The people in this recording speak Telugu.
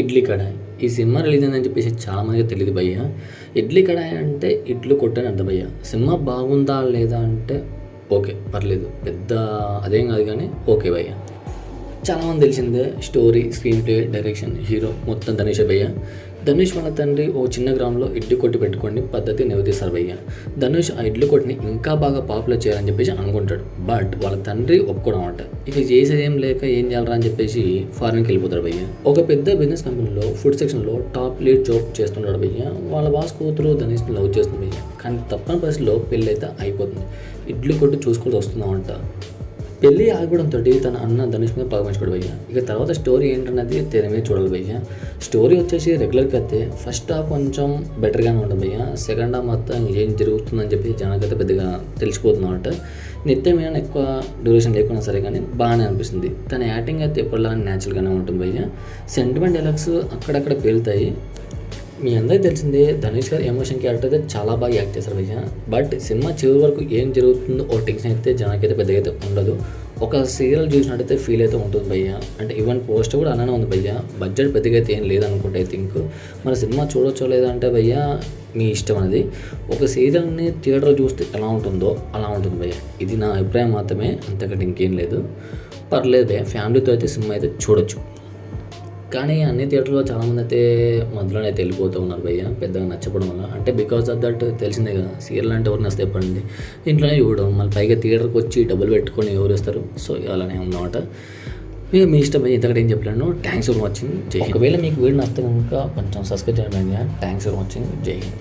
ఇడ్లీ కడాయి. ఈ సినిమా రిలీజ్ అయిందని చెప్పేసి చాలామందికి తెలీదు భయ్య. ఇడ్లీ కడాయి అంటే ఇడ్లీ కొట్టని అర్థం భయ్య. సినిమా బాగుందా లేదా అంటే ఓకే పర్లేదు, పెద్ద అదేం కాదు కానీ ఓకే భయ్య. చాలామంది తెలిసిందే story, screen play, direction, hero మొత్తం ధనుష్ భయ్య. ధనుష్ వాళ్ళ తండ్రి ఓ చిన్న గ్రామంలో ఇడ్లీ కొట్టి పెట్టుకొని పద్ధతి నివదిస్తారు భయ్య. ధనుష్ ఆ ఇడ్లీ కొట్టిని ఇంకా బాగా పాపులర్ చేయాలని చెప్పేసి అనుకుంటాడు. బట్ వాళ్ళ తండ్రి ఒప్పుకోవడం అంట. ఇక చేసేది ఏం లేక ఏం చేయాలరా అని చెప్పేసి ఫారిన్కి వెళ్ళిపోతాడు భయ్య. ఒక పెద్ద బిజినెస్ కంపెనీలో ఫుడ్ సెక్షన్లో టాప్ లీడ్ జాబ్ చేస్తున్నాడు భయ్య. వాళ్ళ బాస్ కూతురు ధనుష్ని లవ్ చేస్తుంది భయ్య. కానీ తప్పని పరిస్థితిలో పెళ్ళి అయితే అయిపోతుంది. ఇడ్లీ కొట్టి చూసుకోవాల్సి వస్తుందంట. పెళ్ళి ఆగడంతో తన అన్న ధనుష్ మీద పగమించుకోడు భయ్య. ఇక తర్వాత స్టోరీ ఏంటన్నది తెర మీద చూడాలి భయ్య. స్టోరీ వచ్చేసి రెగ్యులర్గా అయితే ఫస్ట్ హాఫ్ కొంచెం బెటర్గానే ఉంటుంది భయ్య. సెకండ్ హాఫ్ మొత్తం ఏం జరుగుతుందని చెప్పి జనాలకైతే పెద్దగా తెలిసిపోతుందన్నమాట. నిత్యం ఏమైనా ఎక్కువ డ్యూరేషన్ లేకున్నా సరే కానీ బాగానే అనిపిస్తుంది. తన యాక్టింగ్ అయితే ఎప్పటిలా న్యాచురల్గానే ఉంటుంది భయ్య. సెంటిమెంట్ డైలాగ్స్ అక్కడక్కడ పేలుతాయి. మీ అందరికీ తెలిసిందే ధనుష్ గారు ఎమోషన్ క్యారెక్టర్ అయితే చాలా బాగా యాక్ట్ చేస్తారు భయ్య. బట్ సినిమా చివరి వరకు ఏం జరుగుతుందో ఓ టెన్షన్ అయితే జనాకైతే పెద్దగా అయితే ఉండదు. ఒక సీరియల్ చూసినట్టయితే ఫీల్ అయితే ఉంటుంది భయ్య. అంటే ఈవెన్ పోస్టర్ కూడా అలానే ఉంది భయ్య. బడ్జెట్ పెద్దగా అయితే ఏం లేదనుకుంటే ఐ థింక్. మన సినిమా చూడొచ్చో లేదంటే భయ్య మీ ఇష్టం అనేది. ఒక సీరియల్ని థియేటర్లో చూస్తే ఎలా ఉంటుందో అలా ఉంటుంది భయ్య. ఇది నా అభిప్రాయం మాత్రమే, అంతకంటే ఇంకేం లేదు. పర్లేదు భయ్య, ఫ్యామిలీతో అయితే సినిమా అయితే చూడొచ్చు. కానీ అన్ని థియేటర్లో చాలామంది అయితే మధ్యలోనే అయితే వెళ్ళిపోతూ ఉన్నారు భయ్య, పెద్దగా నచ్చపడం వల్ల. అంటే బికాజ్ ఆఫ్ దట్ తెలిసిందే కదా, సీరియల్ అంటే ఎవరు నస్తే చెప్పండి, ఇంట్లోనే చూడడం, మళ్ళీ పైగా థియేటర్కి వచ్చి డబ్బులు పెట్టుకొని ఎవరు ఇస్తారు. సో అలానే ఉందన్నమాట. ఇక మీ ఇష్టం భయ్య, ఇంతకంటే ఏం చెప్పలేను. థ్యాంక్స్ ఫర్ వాచింగ్, జై హింద్. ఒకవేళ మీకు వీడియో నచ్చితే కనుక కొంచెం సబ్స్క్రైబ్ చేయండి. థ్యాంక్స్ ఫర్ వాచింగ్, జై హింద్.